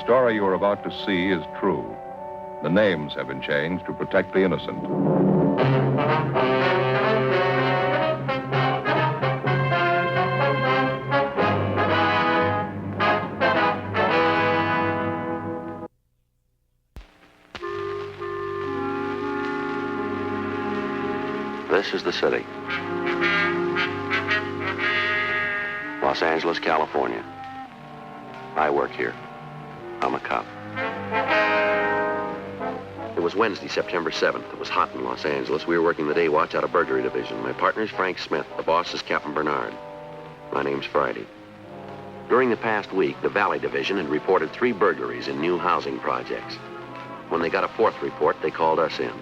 story you are about to see is true. The names have been changed to protect the innocent. This is the city. Los Angeles, California. I work here. I'm a cop. It was Wednesday, September 7th. It was hot in Los Angeles. We were working the day watch out of burglary division. My partner's Frank Smith. The boss is Captain Bernard. My name's Friday. During the past week, the Valley Division had reported 3 burglaries in new housing projects. When they got a 4th report, they called us in.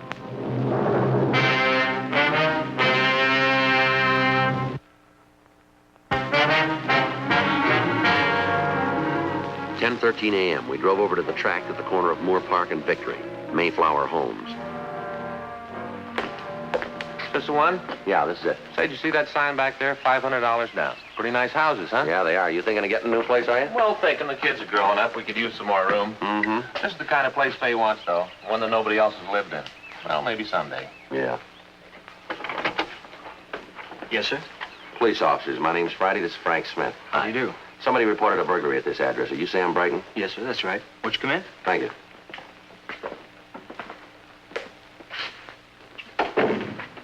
10:13 a.m., we drove over to the tract at the corner of Moore Park and Victory, Mayflower Homes. This the one? Yeah, this is it. Say, did you see that sign back there? $500 down. Pretty nice houses, huh? Yeah, they are. You thinking of getting a new place, are you? Well, thinking the kids are growing up. We could use some more room. Mm-hmm. This is the kind of place Faye wants, though. One that nobody else has lived in. Well, maybe someday. Yeah. Yes, sir? Police officers, my name's Friday. This is Frank Smith. How do you do? Somebody reported a burglary at this address. Are you Sam Brighton? Yes, sir, that's right. Won't you come in? Thank you.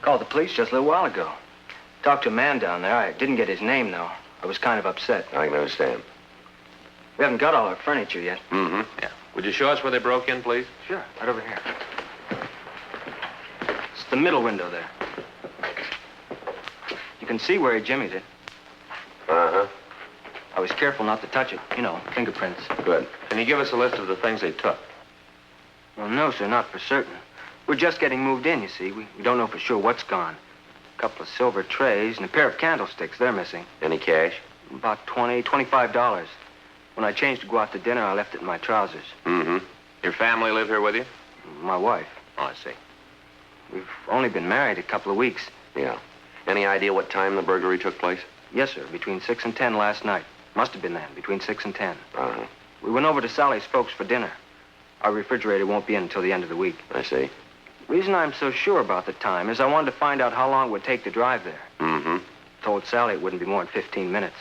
Called the police just a little while ago. Talked to a man down there. I didn't get his name, though. I was kind of upset. I can understand. We haven't got all our furniture yet. Mm-hmm. Yeah. Would you show us where they broke in, please? Sure, right over here. It's the middle window there. You can see where he jimmied it. Uh-huh. I was careful not to touch it. You know, fingerprints. Good. Can you give us a list of the things they took? Well, no, sir, not for certain. We're just getting moved in, you see. We don't know for sure what's gone. A couple of silver trays and a pair of candlesticks. They're missing. Any cash? About $25. When I changed to go out to dinner, I left it in my trousers. Mm-hmm. Your family live here with you? My wife. Oh, I see. We've only been married a couple of weeks. Yeah. Any idea what time the burglary took place? Yes, sir, between 6 and 10 last night. Must have been then, between 6 and 10. Uh-huh. We went over to Sally's folks for dinner. Our refrigerator won't be in until the end of the week. I see. Reason I'm so sure about the time is I wanted to find out how long it would take to drive there. Mm-hmm. Told Sally it wouldn't be more than 15 minutes.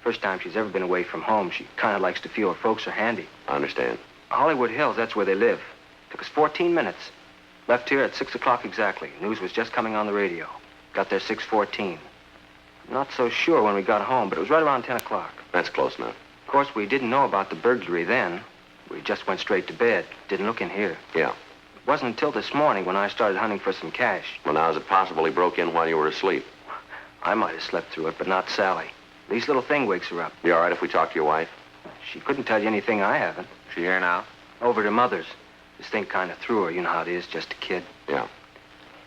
First time she's ever been away from home. She kind of likes to feel her folks are handy. I understand. Hollywood Hills, that's where they live. Took us 14 minutes. Left here at 6 o'clock exactly. News was just coming on the radio. Got there 6:14. Not so sure when we got home, but it was right around 10 o'clock. That's close enough. Of course, we didn't know about the burglary then. We just went straight to bed. Didn't look in here. Yeah. It wasn't until this morning when I started hunting for some cash. Well, now, is it possible he broke in while you were asleep? I might have slept through it, but not Sally. This little thing wakes her up. You all right if we talk to your wife? She couldn't tell you anything I haven't. She here now? Over to Mother's. This thing kind of threw her. You know how it is, just a kid. Yeah.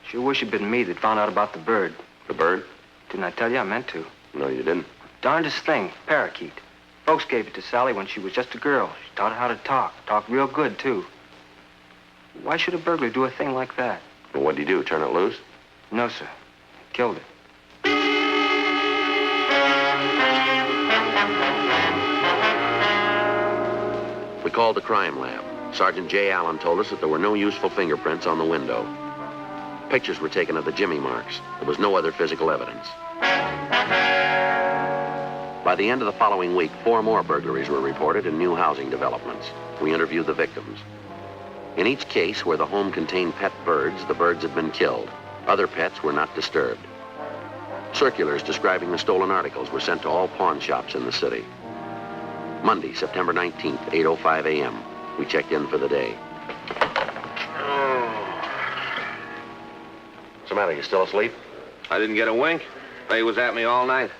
Sure wish it'd been me that found out about the bird. The bird? Didn't I tell you? I meant to. No, you didn't. Darndest thing, parakeet. Folks gave it to Sally when she was just a girl. She taught her how to talk. Talked real good, too. Why should a burglar do a thing like that? Well, what'd he do, turn it loose? No, sir. Killed it. We called the crime lab. Sergeant J. Allen told us that there were no useful fingerprints on the window. Pictures were taken of the jimmy marks. There was no other physical evidence. By the end of the following week, 4 more burglaries were reported in new housing developments. We interviewed the victims. In each case where the home contained pet birds, the birds had been killed. Other pets were not disturbed. Circulars describing the stolen articles were sent to all pawn shops in the city. Monday, September 19th, 8:05 a.m. We checked in for the day. What's the matter? You still asleep? I didn't get a wink. Faye was at me all night.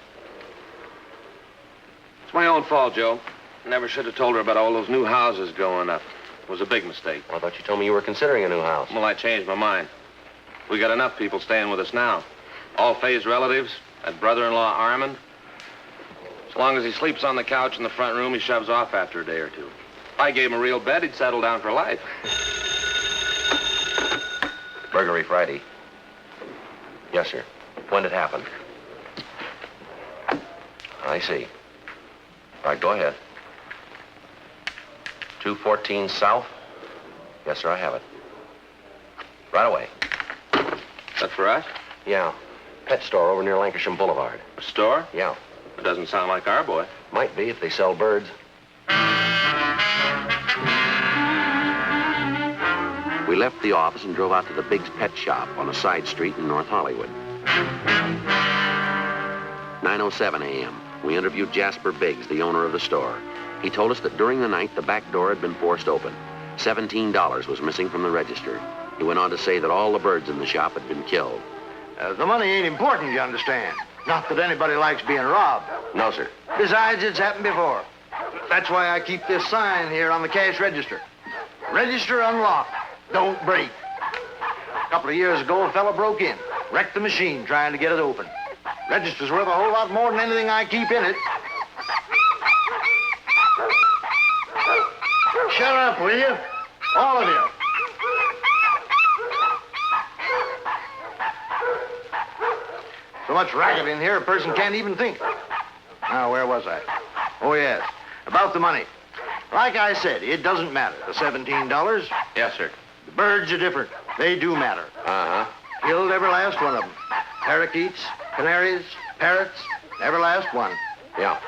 It's my own fault, Joe. Never should have told her about all those new houses going up. It was a big mistake. Well, I thought you told me you were considering a new house. Well, I changed my mind. We got enough people staying with us now. All Faye's relatives, that brother-in-law Armand. As long as he sleeps on the couch in the front room, he shoves off after a day or two. If I gave him a real bed, he'd settle down for life. Burglary Friday. Yes, sir. When did it happen? I see. All right, go ahead. 214 South? Yes, sir, I have it. Right away. Is that for us? Yeah. Pet store over near Lancashire Boulevard. A store? Yeah. It doesn't sound like our boy. Might be if they sell birds. We left the office and drove out to the Big's Pet Shop on a side street in North Hollywood. 9:07 a.m. We interviewed Jasper Biggs, the owner of the store. He told us that during the night, the back door had been forced open. $17 was missing from the register. He went on to say that all the birds in the shop had been killed. The money ain't important, you understand. Not that anybody likes being robbed. No, sir. Besides, it's happened before. That's why I keep this sign here on the cash register. Register unlocked. Don't break. A couple of years ago, a fella broke in, wrecked the machine trying to get it open. Register's worth a whole lot more than anything I keep in it. Shut up, will you? All of you. So much racket in here, a person can't even think. Now, where was I? Oh, yes. About the money. Like I said, it doesn't matter. The $17. Yes, sir. The birds are different. They do matter. Uh-huh. Killed every last one of them. Parakeets, canaries, parrots, every last one. Yeah.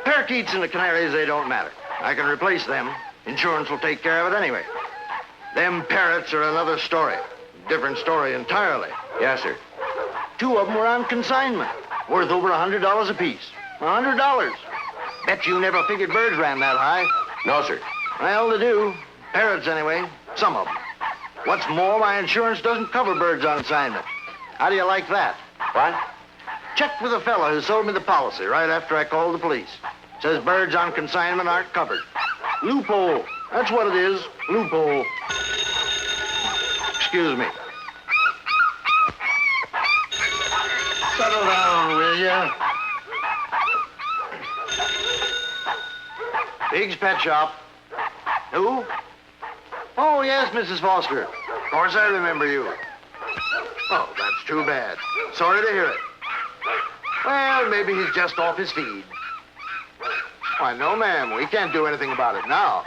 Parakeets and the canaries, they don't matter. I can replace them. Insurance will take care of it anyway. Them parrots are another story. Different story entirely. Yes, sir. 2 of them were on consignment, worth over $100 apiece. $100. Bet you never figured birds ran that high. No, sir. Well, they do. Parrots, anyway. Some of them. What's more, my insurance doesn't cover birds on assignment. How do you like that? What? Checked with a fella who sold me the policy right after I called the police. Says birds on consignment aren't covered. Loophole. That's what it is. Loophole. Excuse me. Settle down, will ya? Big's Pet Shop. Who? Oh, yes, Mrs. Foster. Of course I remember you. Oh, that's too bad. Sorry to hear it. Well, maybe he's just off his feed. Why, no, ma'am. We can't do anything about it now.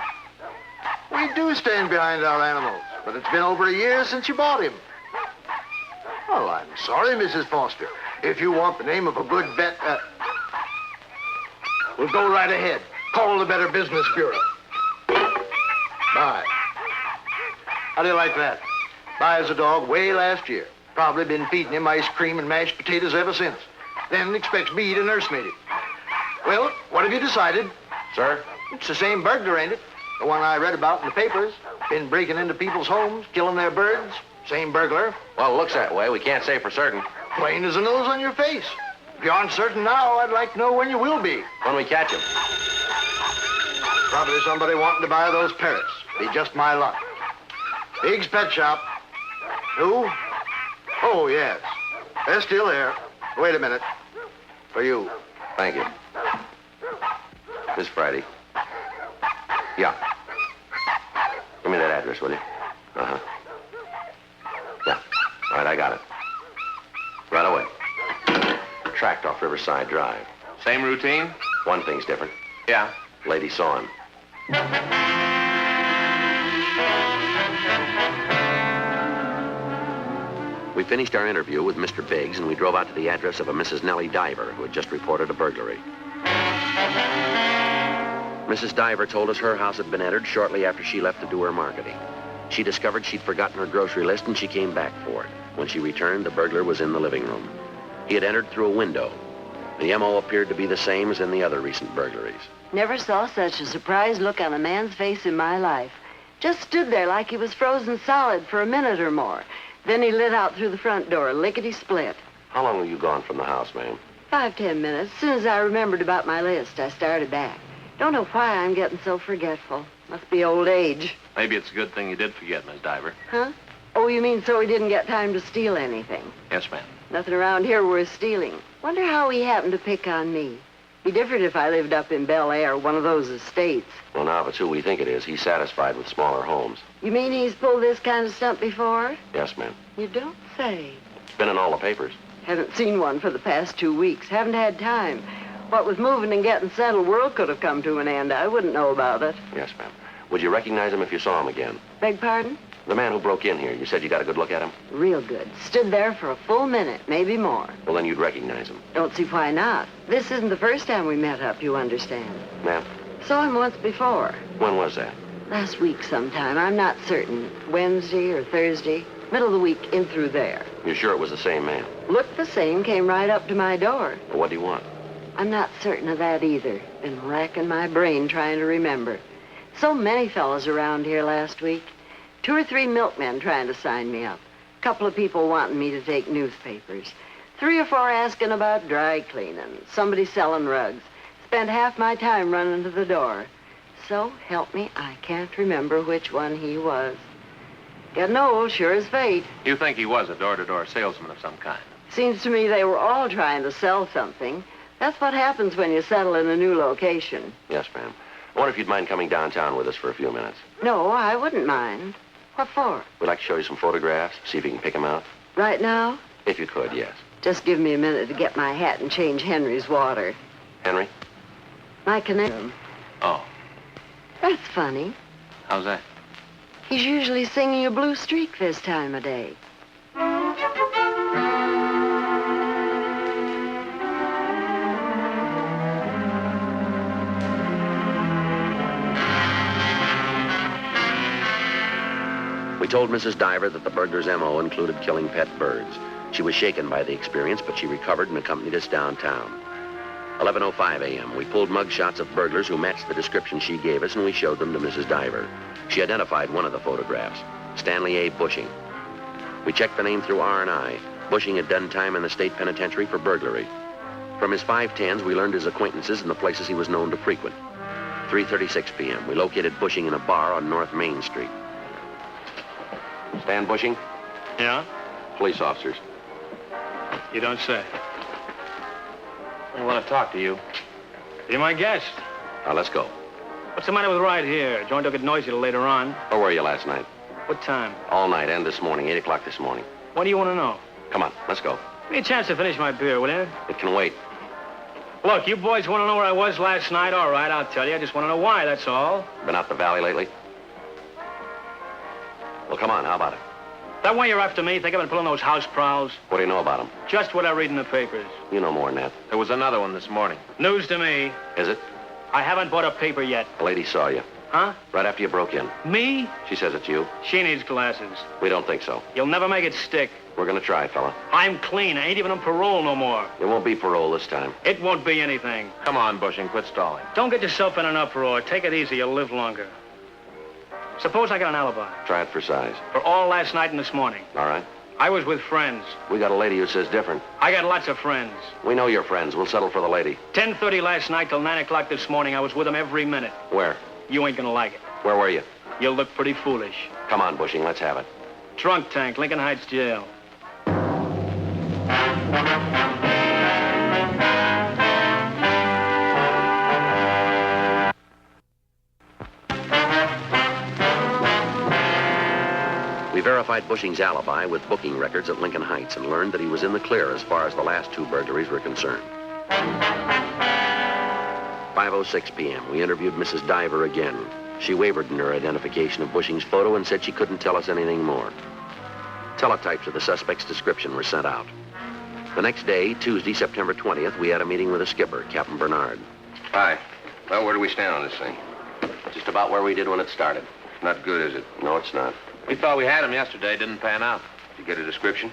We do stand behind our animals, but it's been over a year since you bought him. Well, I'm sorry, Mrs. Foster. If you want the name of a good vet, we'll go right ahead. Call the Better Business Bureau. Bye. How do you like that? Buys a dog way last year. Probably been feeding him ice cream and mashed potatoes ever since. Then expects me to nursemaid him. Well, what have you decided? Sir? It's the same burglar, ain't it? The one I read about in the papers. Been breaking into people's homes, killing their birds. Same burglar. Well, it looks that way. We can't say for certain. Plain as a nose on your face. If you aren't certain now, I'd like to know when you will be. When we catch him. Probably somebody wanting to buy those parrots. Be just my luck. Big's Pet Shop. Who? Oh, yes. They're still there. Wait a minute. For you. Thank you. Miss Friday. Yeah. Give me that address, will you? Uh-huh. Yeah. All right, I got it. Right away. Tracked off Riverside Drive. Same routine? One thing's different. Yeah. Lady saw him. We finished our interview with Mr. Biggs, and we drove out to the address of a Mrs. Nellie Diver, who had just reported a burglary. Mrs. Diver told us her house had been entered shortly after she left to do her marketing. She discovered she'd forgotten her grocery list, and she came back for it. When she returned, the burglar was in the living room. He had entered through a window. The M.O. appeared to be the same as in the other recent burglaries. Never saw such a surprised look on a man's face in my life. Just stood there like he was frozen solid for a minute or more. Then he lit out through the front door, lickety-split. How long were you gone from the house, ma'am? 5-10 minutes. As soon as I remembered about my list, I started back. Don't know why I'm getting so forgetful. Must be old age. Maybe it's a good thing you did forget, Miss Diver. Huh? Oh, you mean so he didn't get time to steal anything? Yes, ma'am. Nothing around here worth stealing. Wonder how he happened to pick on me. Be different if I lived up in Bel Air, one of those estates. Well, now, if it's who we think it is, he's satisfied with smaller homes. You mean he's pulled this kind of stunt before? Yes, ma'am. You don't say. It's been in all the papers. Haven't seen one for the past 2 weeks. Haven't had time. What with moving and getting settled, world could have come to an end. I wouldn't know about it. Yes, ma'am. Would you recognize him if you saw him again? Beg pardon? The man who broke in here. You said you got a good look at him? Real good. Stood there for a full minute, maybe more. Well, then you'd recognize him. Don't see why not. This isn't the first time we met up, you understand. Ma'am? Saw him once before. When was that? Last week sometime. I'm not certain. Wednesday or Thursday. Middle of the week, in through there. You're sure it was the same man? Looked the same, came right up to my door. Well, what do you want? I'm not certain of that either. Been racking my brain trying to remember. So many fellas around here last week. 2 or 3 milkmen trying to sign me up. A couple of people wanting me to take newspapers. 3 or 4 asking about dry cleaning. Somebody selling rugs. Spent half my time running to the door. So, help me, I can't remember which one he was. Getting old, sure as fate. You think he was a door-to-door salesman of some kind? Seems to me they were all trying to sell something. That's what happens when you settle in a new location. Yes, ma'am. I wonder if you'd mind coming downtown with us for a few minutes. No, I wouldn't mind. What for? We'd like to show you some photographs, see if you can pick them out. Right now? If you could, yes. Just give me a minute to get my hat and change Henry's water. Henry? My connection. Oh, That's funny. how's that? He's usually singing a blue streak this time of day. We told Mrs. Diver that the burglar's M.O. included killing pet birds. She was shaken by the experience, but she recovered and accompanied us downtown. 11:05 a.m., we pulled mug shots of burglars who matched the description she gave us, and we showed them to Mrs. Diver. She identified one of the photographs, Stanley A. Bushing. We checked the name through R&I. Bushing had done time in the state penitentiary for burglary. From his 510s, we learned his acquaintances and the places he was known to frequent. 3:36 p.m., we located Bushing in a bar on North Main Street. Stan Bushing? Yeah? Police officers. You don't say. I want to talk to you. You're my guest. Now, let's go. What's the matter with right here? Joint don't get noisy till later on. Where were you last night? What time? All night and this morning, 8 o'clock this morning. What do you want to know? Come on, let's go. Give me a chance to finish my beer, will you? It can wait. Look, you boys want to know where I was last night? All right, I'll tell you. I just want to know why, that's all. Been out the valley lately? Well, come on, how about it? That way you're after me? Think I've been pulling those house prowls? What do you know about them? Just what I read in the papers. You know more than that. There was another one this morning. News to me. Is it? I haven't bought a paper yet. The lady saw you. Huh? Right after you broke in. Me? She says it's you. She needs glasses. We don't think so. You'll never make it stick. We're gonna try, fella. I'm clean. I ain't even on parole no more. It won't be parole this time. It won't be anything. Come on, Bushing, quit stalling. Don't get yourself in an uproar. Take it easy. You'll live longer. Suppose I got an alibi. Try it for size. For all last night and this morning. All right? I was with friends. We got a lady who says different. I got lots of friends. We know your friends. We'll settle for the lady. 10:30 last night till 9 o'clock this morning. I was with them every minute. Where? You ain't gonna like it. Where were you? You'll look pretty foolish. Come on, Bushing, let's have it. Trunk tank, Lincoln Heights Jail. We verified Bushing's alibi with booking records at Lincoln Heights and learned that he was in the clear as far as the last 2 burglaries were concerned. 5:06 p.m. We interviewed Mrs. Diver again. She wavered in her identification of Bushing's photo and said she couldn't tell us anything more. Teletypes of the suspect's description were sent out. The next day, Tuesday, September 20th, we had a meeting with the skipper, Captain Bernard. Hi. Well, where do we stand on this thing? Just about where we did when it started. Not good, is it? No, it's not. We thought we had him yesterday, didn't pan out. Did you get a description?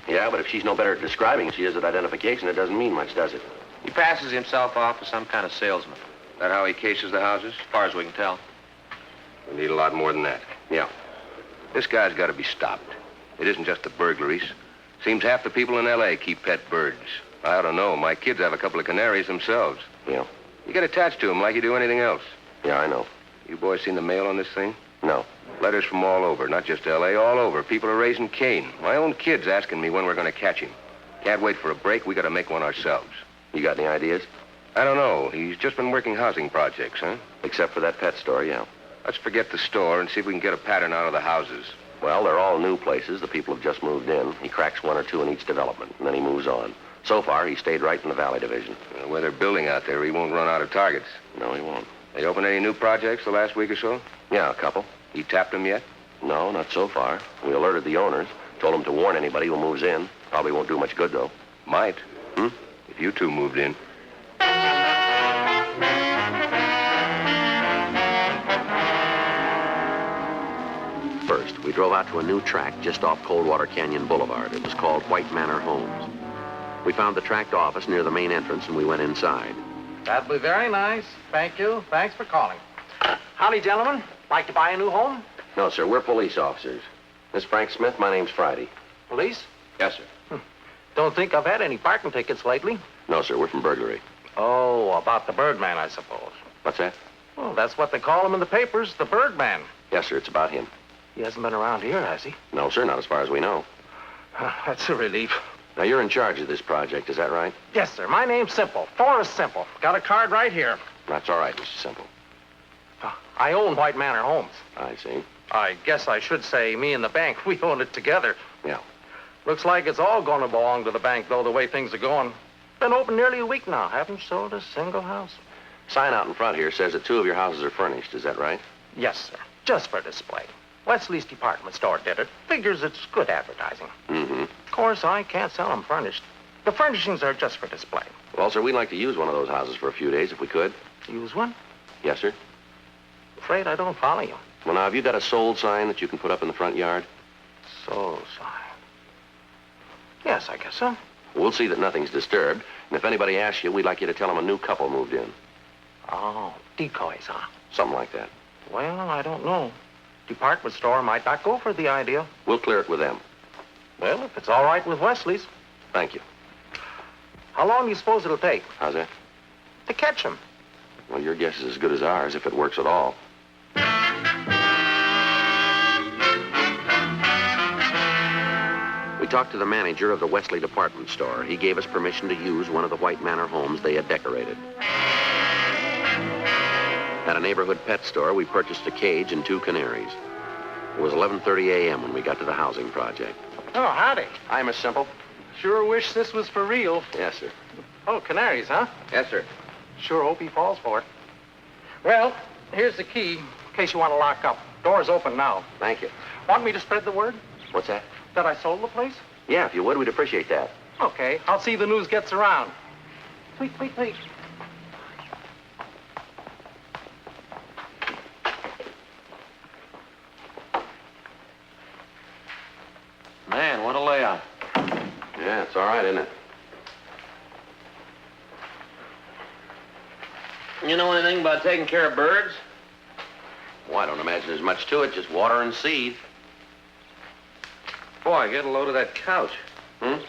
Yeah, but if she's no better at describing as she is at identification, it doesn't mean much, does it? He passes himself off as some kind of salesman, Is that how he cases the houses? as far as we can tell. We need a lot more than that. Yeah. This guy's got to be stopped. It isn't just the burglaries. Seems half the people in L.A. keep pet birds. I don't know. My kids have a couple of canaries themselves. Yeah. You get attached to them like you do anything else. Yeah, I know. You boys seen the mail on this thing? No. Letters from all over, not just L.A., all over. People are raising Cain. My own kid's asking me when we're going to catch him. Can't wait for a break. We got to make one ourselves. You got any ideas? I don't know. He's just been working housing projects, huh? Except for that pet store, yeah. Let's forget the store and see if we can get a pattern out of the houses. Well, they're all new places. The people have just moved in. He cracks 1 or 2 in each development, and then he moves on. So far, he stayed right in the Valley Division. Where they're building out there, he won't run out of targets. No, he won't. They opened any new projects the last week or so? Yeah, a couple. You tapped them yet? No, not so far. We alerted the owners. Told them to warn anybody who moves in. Probably won't do much good, though. Might. Hmm? If you two moved in. First, we drove out to a new tract just off Coldwater Canyon Boulevard. It was called White Manor Homes. We found the tract office near the main entrance, and we went inside. That'd be very nice. Thank you. Thanks for calling. Howdy, gentlemen. Like to buy a new home? No, sir, we're police officers. Miss Frank Smith, my name's Friday. Police? Yes, sir. Don't think I've had any parking tickets lately. No, sir, we're from burglary. Oh, about the Birdman, I suppose. What's that? Well, that's what they call him in the papers, the Birdman. Yes, sir, it's about him. He hasn't been around here, has he? No, sir, not as far as we know. That's a relief. Now, you're in charge of this project, is that right? Yes, sir. My name's Simple. Forrest Simple. Got a card right here. That's all right, Mr. Simple. I own White Manor Homes. I see. I guess I should say me and the bank, we own it together. Yeah. Looks like it's all going to belong to the bank, though, the way things are going. Been open nearly a week now. Haven't sold a single house. Sign out in front here says that 2 of your houses are furnished, is that right? Yes, sir. Just for display. Wesley's department store did it. Figures it's good advertising. Mm-hmm. Of course, I can't sell them furnished. The furnishings are just for display. Well, sir, we'd like to use one of those houses for a few days if we could. Use one? Yes, sir. Afraid I don't follow you. Well, now, have you got a sold sign that you can put up in the front yard? Sold sign. Yes, I guess so. We'll see that nothing's disturbed. And if anybody asks you, we'd like you to tell them a new couple moved in. Oh, decoys, huh? Something like that. Well, I don't know. Department store might not go for the idea. We'll clear it with them. Well, if it's all right with Wesley's. Thank you. How long do you suppose it'll take How's that? to catch him? Well, your guess is as good as ours, if it works at all. We talked to the manager of the Wesley department store. He gave us permission to use one of the White Manor homes they had decorated. At a neighborhood pet store, we purchased a cage and 2 canaries. It was 11:30 a.m. when we got to the housing project. Oh, howdy. Hi, Miss Simple. Sure wish this was for real. Yes, sir. Oh, canaries, huh? Yes, sir. Sure hope he falls for it. Well, here's the key in case you want to lock up. Door's open now. Thank you. Want me to spread the word What's that? that I sold the place? Yeah, if you would, we'd appreciate that. Okay, I'll see the news gets around. Tweet, tweet, tweet. Man, what a layout. Yeah, it's all right, isn't it? You know anything about taking care of birds? Well, I don't imagine there's much to it. Just water and seed. Boy, get a load of that couch. Hmm?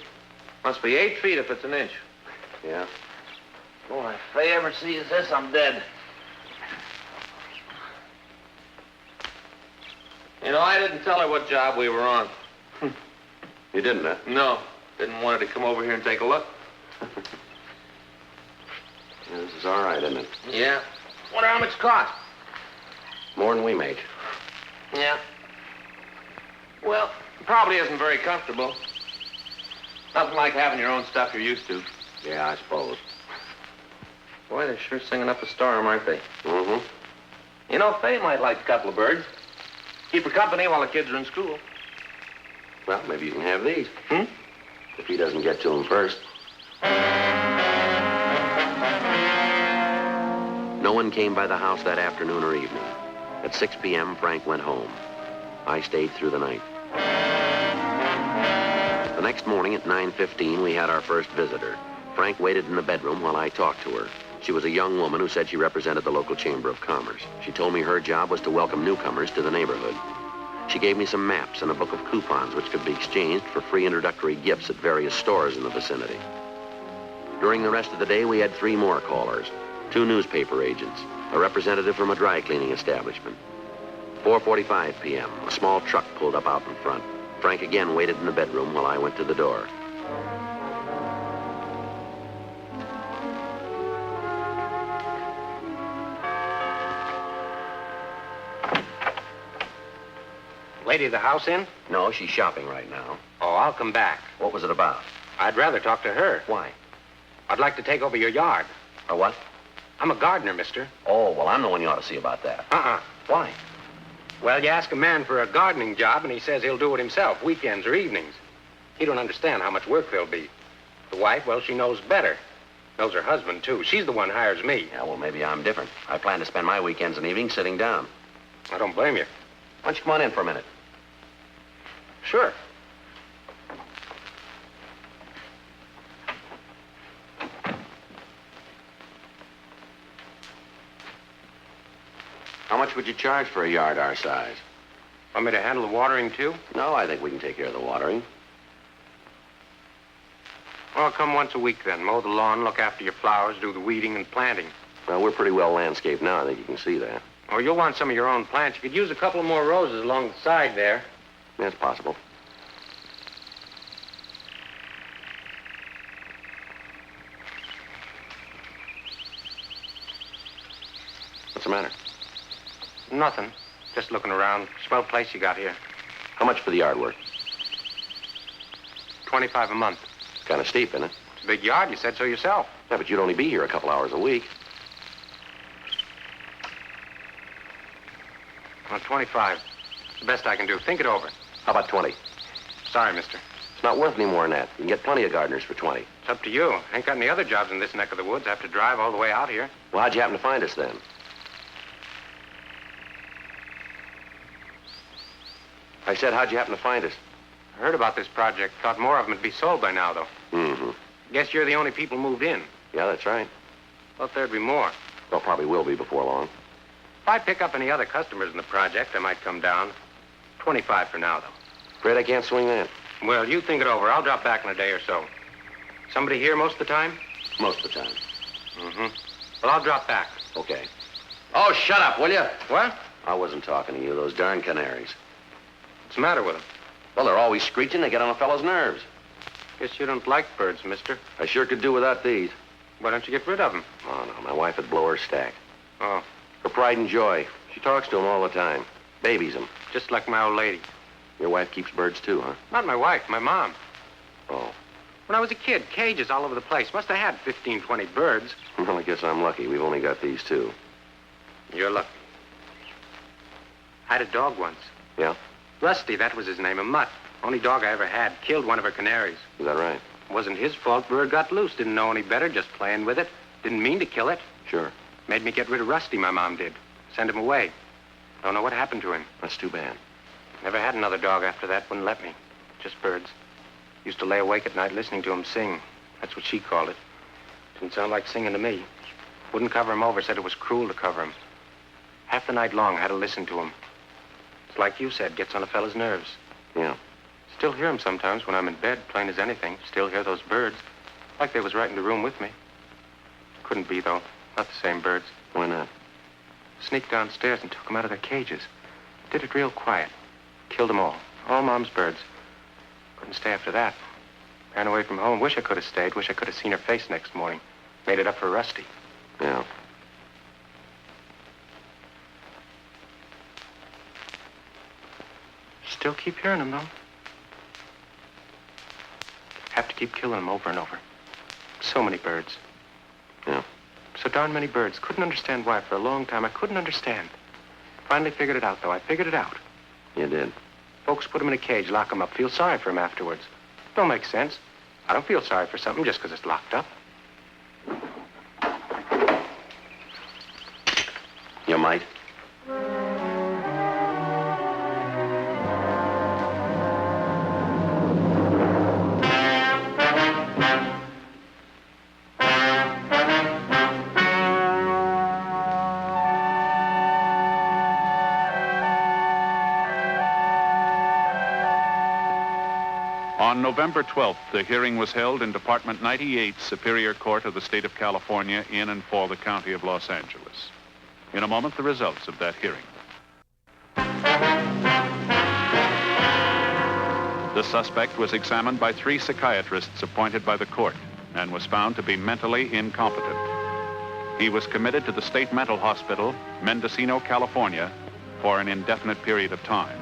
Must be 8 feet if it's an inch. Yeah. Boy, if they ever sees this, I'm dead. You know, I didn't tell her what job we were on. You didn't, huh? No. Didn't want her to come over here and take a look. Yeah, this is all right, isn't it? Yeah. Wonder how much it cost. More than we make. Yeah. Well, it probably isn't very comfortable. Nothing like having your own stuff you're used to. Yeah, I suppose. Boy, they're sure singing up a storm, aren't they? Mm-hmm. You know, Faye might like a couple of birds. Keep her company while the kids are in school. Well, maybe you can have these. Hmm? If he doesn't get to them first. No one came by the house that afternoon or evening. At 6 p.m., Frank went home. I stayed through the night. The next morning at 9:15, we had our first visitor. Frank waited in the bedroom while I talked to her. She was a young woman who said she represented the local Chamber of Commerce. She told me her job was to welcome newcomers to the neighborhood. She gave me some maps and a book of coupons which could be exchanged for free introductory gifts at various stores in the vicinity. During the rest of the day, we had 3 more callers. 2 newspaper agents, a representative from a dry cleaning establishment. 4:45 p.m., a small truck pulled up out in front. Frank again waited in the bedroom while I went to the door. Lady of the house in? No, she's shopping right now. Oh, I'll come back. What was it about? I'd rather talk to her. Why? I'd like to take over your yard. A what? I'm a gardener, mister. Oh, well, I'm the one you ought to see about that. Why? Well, you ask a man for a gardening job, and he says he'll do it himself, weekends or evenings. He don't understand how much work there'll be. The wife, well, she knows better. Knows her husband, too. She's the one who hires me. Yeah, well, maybe I'm different. I plan to spend my weekends and evenings sitting down. I don't blame you. Why don't you come on in for a minute? Sure. How much would you charge for a yard our size? Want me to handle the watering, too? No, I think we can take care of the watering. Well, come once a week, then. Mow the lawn, look after your flowers, do the weeding and planting. Well, we're pretty well landscaped now. I think you can see that. Oh, you'll want some of your own plants. You could use a couple more roses along the side there. That's possible. What's the matter? Nothing. Just looking around. Swell place you got here. How much for the yard work? $25 a month. Kind of steep, isn't it? It's a big yard. You said so yourself. Yeah, but you'd only be here a couple hours a week. Well, 25. It's the best I can do. Think it over. How about 20? Sorry, mister. It's not worth any more than that. You can get plenty of gardeners for 20. It's up to you. Ain't got any other jobs in this neck of the woods. I have to drive all the way out here. Well, how'd you happen to find us then? I said, how'd you happen to find us? I heard about this project. Thought more of them would be sold by now, though. Mm-hmm. Guess you're the only people moved in. Yeah, that's right. Thought there'd be more. Well, probably will be before long. If I pick up any other customers in the project, I might come down. 25 for now, though. Afraid I can't swing that. Well, you think it over. I'll drop back in a day or so. Somebody here most of the time? Most of the time. Mm-hmm. Well, I'll drop back. Okay. Oh, shut up, will you? What? I wasn't talking to you, those darn canaries. What's the matter with them? Well, they're always screeching. They get on a fellow's nerves. Guess you don't like birds, mister. I sure could do without these. Why don't you get rid of them? Oh, no, my wife would blow her stack. Oh, Her pride and joy. She talks to them all the time. Babies them. just like my old lady. Your wife keeps birds too, huh? Not my wife, my mom. Oh. When I was a kid, cages all over the place. Must have had 15, 20 birds. Well, I guess I'm lucky. We've only got these two. You're lucky. I had a dog once. Yeah? Rusty, that was his name, a mutt. Only dog I ever had. Killed one of her canaries. Is that right? Wasn't his fault. Bird got loose. Didn't know any better, just playing with it. Didn't mean to kill it. Sure. Made me get rid of Rusty, my mom did. Send him away. Don't know what happened to him. That's too bad. Never had another dog after that. Wouldn't let me. Just birds. Used to lay awake at night listening to him sing. That's what she called it. Didn't sound like singing to me. Wouldn't cover him over. Said it was cruel to cover him. Half the night long, had to listen to him. It's like you said, gets on a fella's nerves. Yeah. Still hear him sometimes when I'm in bed, plain as anything. Still hear those birds. Like they was right in the room with me. Couldn't be, though. Not the same birds. Why not? Sneaked downstairs and took them out of their cages. Did it real quiet. Killed them all. All Mom's birds. Couldn't stay after that. Ran away from home. Wish I could have stayed. Wish I could have seen her face next morning. Made it up for Rusty. Yeah. Still keep hearing them, though. Have to keep killing them over and over. So many birds. Yeah. So darn many birds. Couldn't understand why for a long time. I couldn't understand. Finally figured it out, though. I figured it out. You did. Folks put him in a cage, lock him up, feel sorry for him afterwards. Don't make sense. I don't feel sorry for something just because it's locked up. You might. On November 12th, the hearing was held in Department 98, Superior Court of the State of California, in and for the County of Los Angeles. In a moment, the results of that hearing. The suspect was examined by 3 psychiatrists appointed by the court and was found to be mentally incompetent. He was committed to the State Mental Hospital, Mendocino, California, for an indefinite period of time.